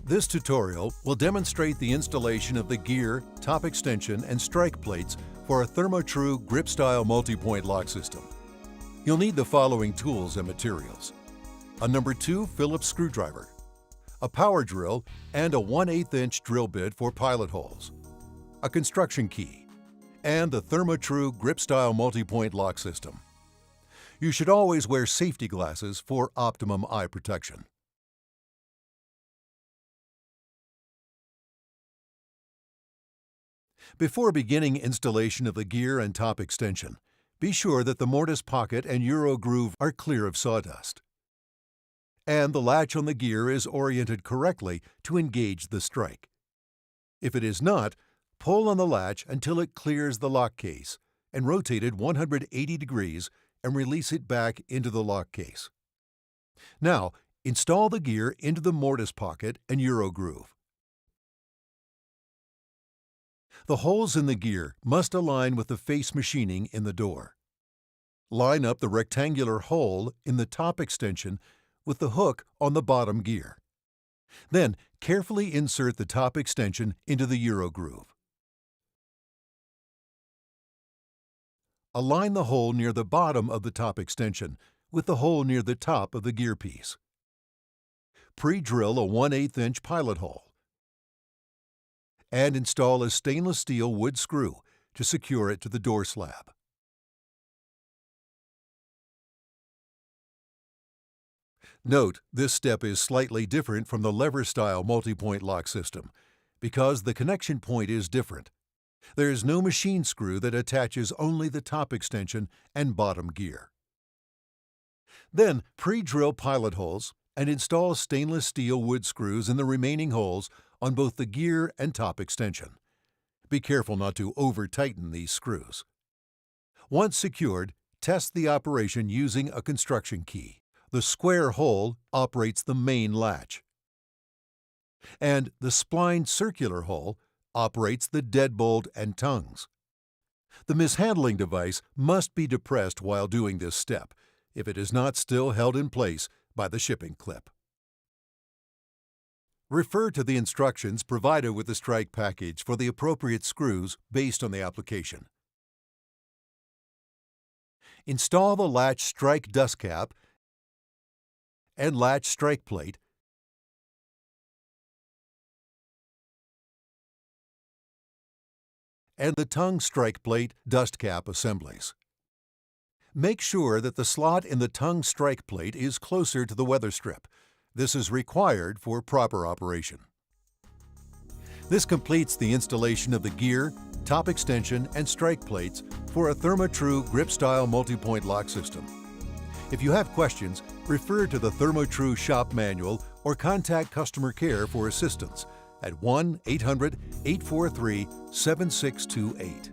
This tutorial will demonstrate the installation of the gear, top extension, and strike plates for a Therma-Tru grip-style multi-point lock system. You'll need the following tools and materials: a No. 2 Phillips screwdriver, a power drill, and a 1/8" drill bit for pilot holes, a construction key, and the Therma-Tru grip-style multi-point lock system. You should always wear safety glasses for optimum eye protection. Before beginning installation of the gear and top extension, be sure that the mortise pocket and Euro groove are clear of sawdust, and the latch on the gear is oriented correctly to engage the strike. If it is not, pull on the latch until it clears the lock case and rotate it 180 degrees and release it back into the lock case. Now, install the gear into the mortise pocket and Euro groove. The holes in the gear must align with the face machining in the door. Line up the rectangular hole in the top extension with the hook on the bottom gear. Then, carefully insert the top extension into the Euro groove. Align the hole near the bottom of the top extension with the hole near the top of the gear piece. Pre-drill a 1/8" pilot hole and install a stainless steel wood screw to secure it to the door slab. Note, this step is slightly different from the lever-style multi-point lock system because the connection point is different. There is no machine screw that attaches only the top extension and bottom gear. Then, pre-drill pilot holes and install stainless steel wood screws in the remaining holes on both the gear and top extension. Be careful not to over-tighten these screws. Once secured, test the operation using a construction key. The square hole operates the main latch, and the splined circular hole operates the deadbolt and tongues. The mishandling device must be depressed while doing this step if it is not still held in place by the shipping clip. Refer to the instructions provided with the strike package for the appropriate screws based on the application. Install the latch strike dust cap and latch strike plate and the tongue strike plate dust cap assemblies. Make sure that the slot in the tongue strike plate is closer to the weather strip. This is required for proper operation. This completes the installation of the gear, top extension, and strike plates for a Therma-Tru grip-style multi-point lock system. If you have questions, refer to the Therma-Tru shop manual or contact customer care for assistance at 1-800-843-7628.